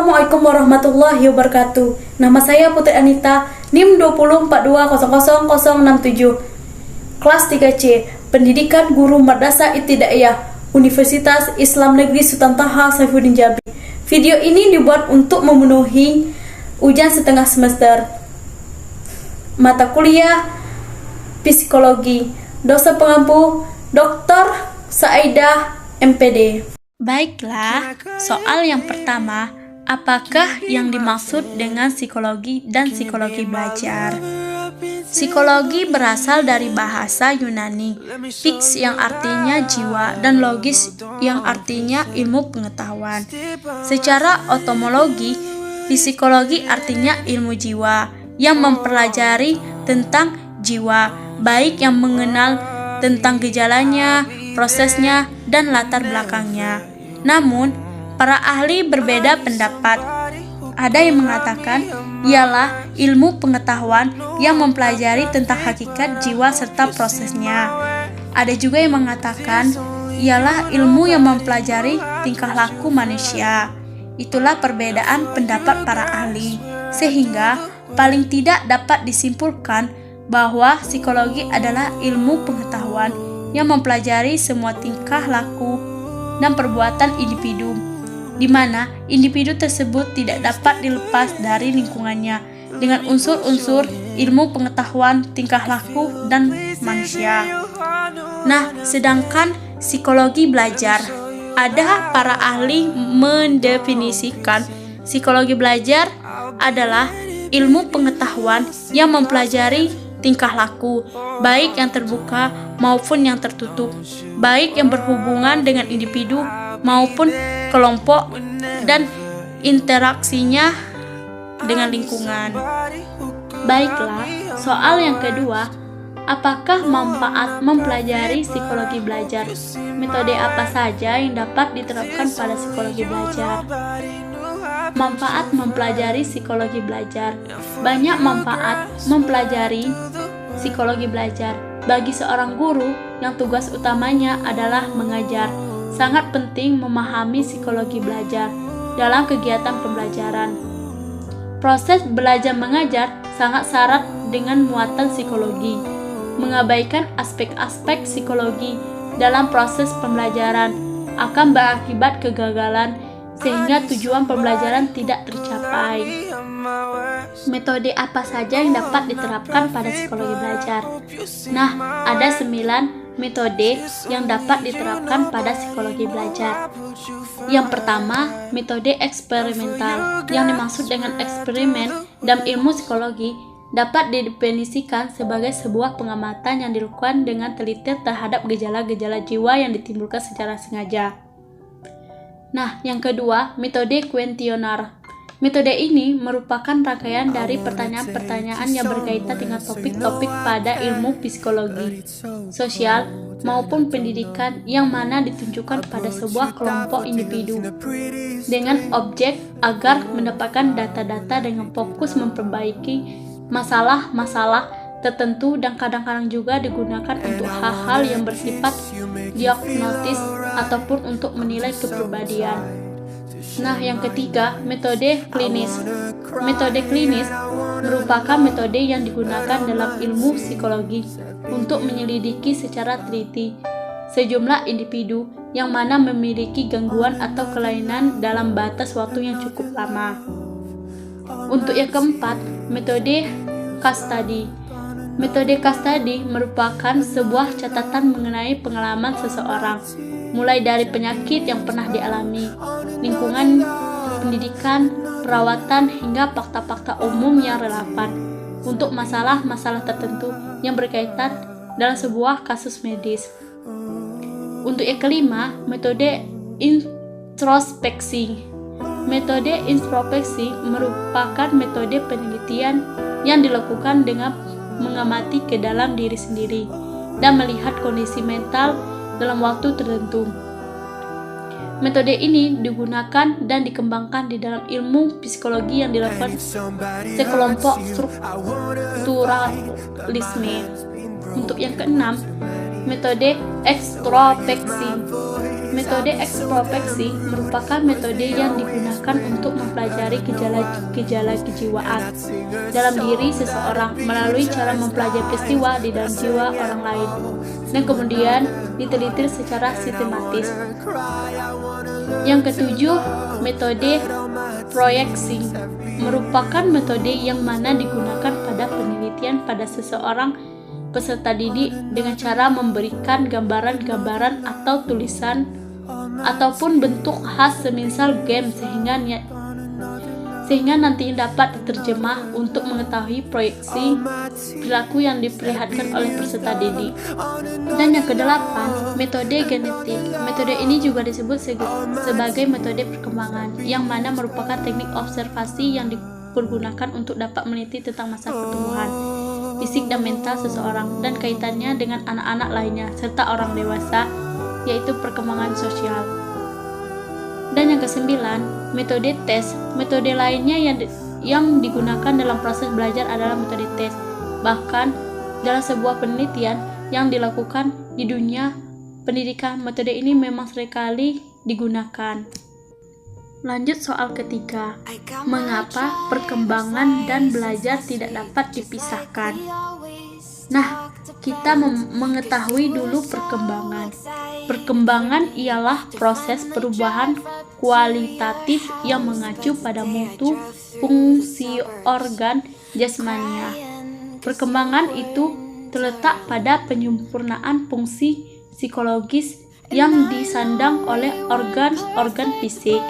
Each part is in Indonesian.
Assalamualaikum warahmatullahi wabarakatuh. Nama saya Putri Anita, NIM 2042000067. Kelas 3C, Pendidikan Guru Madrasah Ibtidaiyah, Universitas Islam Negeri Sultan Taha Saifuddin Jambi. Video ini dibuat untuk memenuhi ujian setengah semester mata kuliah Psikologi. Dosen pengampu Dr. Saidah MPD. Baiklah, soal yang pertama, apakah yang dimaksud dengan psikologi dan psikologi belajar? Psikologi berasal dari bahasa Yunani, pix yang artinya jiwa dan logis yang artinya ilmu pengetahuan. Secara etimologi, psikologi artinya ilmu jiwa yang mempelajari tentang jiwa, baik yang mengenal tentang gejalanya, prosesnya, dan latar belakangnya. Namun, para ahli berbeda pendapat. Ada yang mengatakan ialah ilmu pengetahuan yang mempelajari tentang hakikat jiwa serta prosesnya. Ada juga yang mengatakan ialah ilmu yang mempelajari tingkah laku manusia. Itulah perbedaan pendapat para ahli, sehingga paling tidak dapat disimpulkan bahwa psikologi adalah ilmu pengetahuan yang mempelajari semua tingkah laku dan perbuatan individu, di mana individu tersebut tidak dapat dilepas dari lingkungannya dengan unsur-unsur ilmu pengetahuan tingkah laku dan manusia. Nah, sedangkan psikologi belajar, ada para ahli mendefinisikan psikologi belajar adalah ilmu pengetahuan yang mempelajari tingkah laku, baik yang terbuka maupun yang tertutup, baik yang berhubungan dengan individu maupun kelompok, dan interaksinya dengan lingkungan. Baiklah, soal yang kedua, apakah manfaat mempelajari psikologi belajar? Metode apa saja yang dapat diterapkan pada psikologi belajar? Manfaat mempelajari psikologi belajar. Banyak manfaat mempelajari psikologi belajar. Bagi seorang guru yang tugas utamanya adalah mengajar, sangat penting memahami psikologi belajar dalam kegiatan pembelajaran. Proses belajar mengajar sangat syarat dengan muatan psikologi. Mengabaikan aspek-aspek psikologi dalam proses pembelajaran akan berakibat kegagalan sehingga tujuan pembelajaran tidak tercapai. Metode apa saja yang dapat diterapkan pada psikologi belajar? Nah, ada 9 metode yang dapat diterapkan pada psikologi belajar. Yang pertama, metode eksperimental. Yang dimaksud dengan eksperimen dalam ilmu psikologi dapat didefinisikan sebagai sebuah pengamatan yang dilakukan dengan teliti terhadap gejala-gejala jiwa yang ditimbulkan secara sengaja. Nah, yang kedua, metode kuesioner. Metode ini merupakan rangkaian dari pertanyaan-pertanyaan yang berkaitan dengan topik-topik pada ilmu psikologi, sosial, maupun pendidikan yang mana ditunjukkan pada sebuah kelompok individu dengan objek agar mendapatkan data-data dengan fokus memperbaiki masalah-masalah tertentu, dan kadang-kadang juga digunakan untuk hal-hal yang bersifat diagnosis ataupun untuk menilai kepribadian. Nah, yang ketiga, metode klinis. Metode klinis merupakan metode yang digunakan dalam ilmu psikologi untuk menyelidiki secara teliti sejumlah individu yang mana memiliki gangguan atau kelainan dalam batas waktu yang cukup lama. Untuk yang keempat, metode case study. Metode case study merupakan sebuah catatan mengenai pengalaman seseorang, mulai dari penyakit yang pernah dialami, lingkungan pendidikan, perawatan, hingga fakta-fakta umum yang relevan untuk masalah-masalah tertentu yang berkaitan dalam sebuah kasus medis. Untuk yang kelima, metode introspeksi. Metode introspeksi merupakan metode penelitian yang dilakukan dengan mengamati ke dalam diri sendiri dan melihat kondisi mental dalam waktu tertentu. Metode ini digunakan dan dikembangkan di dalam ilmu psikologi yang dilakukan sekelompok strukturalisme. Untuk yang keenam, metode ekstrospeksi. Metode ekstrospeksi merupakan metode yang digunakan untuk mempelajari gejala kejiwaan dalam diri seseorang melalui cara mempelajari peristiwa di dalam jiwa orang lain dan kemudian diteliti secara sistematis. Yang ketujuh, metode proyeksi merupakan metode yang mana digunakan pada penelitian pada seseorang peserta didik dengan cara memberikan gambaran-gambaran atau tulisan ataupun bentuk khas semisal game sehingga nanti dapat diterjemah untuk mengetahui proyeksi perilaku yang diperlihatkan oleh peserta didik. Dan yang kedelapan, metode genetik. Metode ini juga disebut sebagai metode perkembangan, yang mana merupakan teknik observasi yang dipergunakan untuk dapat meneliti tentang masa pertumbuhan fisik dan mental seseorang dan kaitannya dengan anak-anak lainnya serta orang dewasa, yaitu perkembangan sosial. Dan yang kesembilan, metode tes. Metode lainnya yang digunakan dalam proses belajar adalah metode tes. Bahkan dalam sebuah penelitian yang dilakukan di dunia pendidikan, metode ini memang seringkali digunakan. Lanjut soal ketiga, mengapa perkembangan dan belajar tidak dapat dipisahkan? Nah, kita mengetahui dulu perkembangan. Perkembangan ialah proses perubahan kualitatif yang mengacu pada mutu fungsi organ jasmania. Perkembangan itu terletak pada penyempurnaan fungsi psikologis yang disandang oleh organ-organ fisik.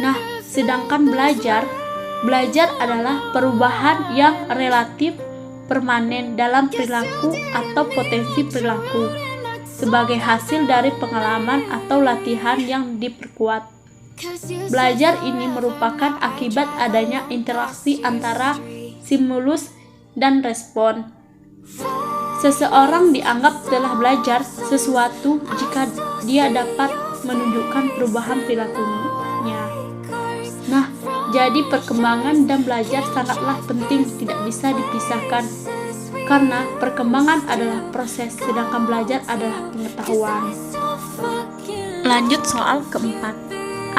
Nah, sedangkan belajar adalah perubahan yang relatif permanen dalam perilaku atau potensi perilaku sebagai hasil dari pengalaman atau latihan yang diperkuat. Belajar ini merupakan akibat adanya interaksi antara stimulus dan respon. Seseorang dianggap telah belajar sesuatu jika dia dapat menunjukkan perubahan perilakunya. Nah, jadi perkembangan dan belajar sangatlah penting, tidak bisa dipisahkan. Karena perkembangan adalah proses, sedangkan belajar adalah pengetahuan. Lanjut soal keempat.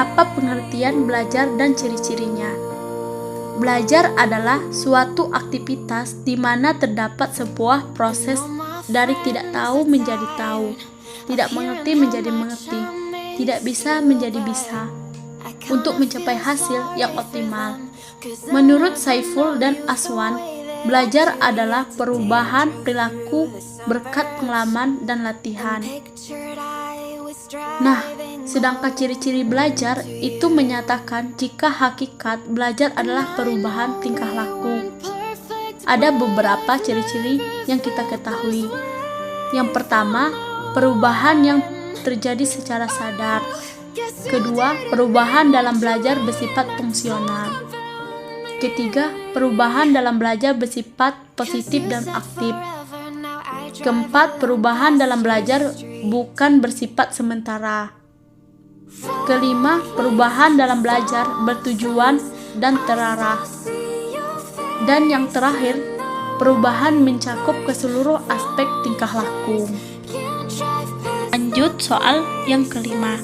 Apa pengertian belajar dan ciri-cirinya? Belajar adalah suatu aktivitas di mana terdapat sebuah proses dari tidak tahu menjadi tahu, tidak mengerti menjadi mengerti, tidak bisa menjadi bisa, untuk mencapai hasil yang optimal. Menurut Saiful dan Aswan, belajar adalah perubahan perilaku berkat pengalaman dan latihan. Nah, sedangkan ciri-ciri belajar itu menyatakan jika hakikat belajar adalah perubahan tingkah laku. Ada beberapa ciri-ciri yang kita ketahui. Yang pertama, perubahan yang terjadi secara sadar. Kedua, perubahan dalam belajar bersifat fungsional. Ketiga, perubahan dalam belajar bersifat positif dan aktif. Keempat, perubahan dalam belajar bukan bersifat sementara. Kelima, perubahan dalam belajar bertujuan dan terarah. Dan yang terakhir, perubahan mencakup keseluruh aspek tingkah laku. Lanjut soal yang kelima.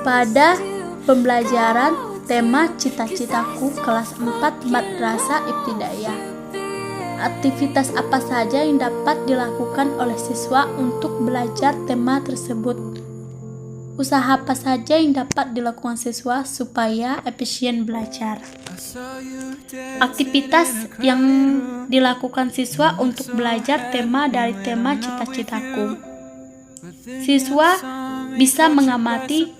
Pada pembelajaran tema cita-citaku kelas 4 Madrasah Ibtidaiyah, aktivitas apa saja yang dapat dilakukan oleh siswa untuk belajar tema tersebut? Usaha apa saja yang dapat dilakukan siswa supaya efisien belajar? Aktivitas yang dilakukan siswa untuk belajar tema dari tema cita-citaku. Siswa bisa mengamati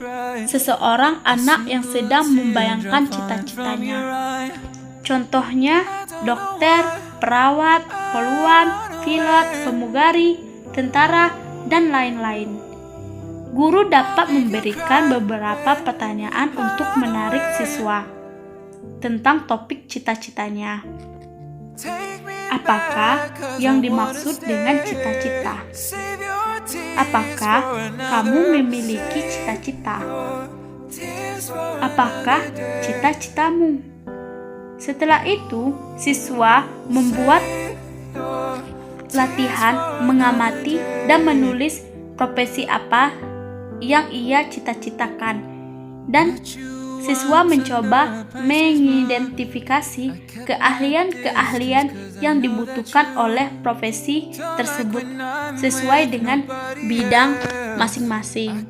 seseorang anak yang sedang membayangkan cita-citanya. Contohnya, dokter, perawat, poluan, pilot, pramugari, tentara, dan lain-lain. Guru dapat memberikan beberapa pertanyaan untuk menarik siswa tentang topik cita-citanya. Apakah yang dimaksud dengan cita-cita? Apakah kamu memiliki cita-cita? Apakah cita-citamu? Setelah itu, siswa membuat latihan mengamati dan menulis profesi apa yang ia cita-citakan, dan siswa mencoba mengidentifikasi keahlian-keahlian yang dibutuhkan oleh profesi tersebut sesuai dengan bidang masing-masing.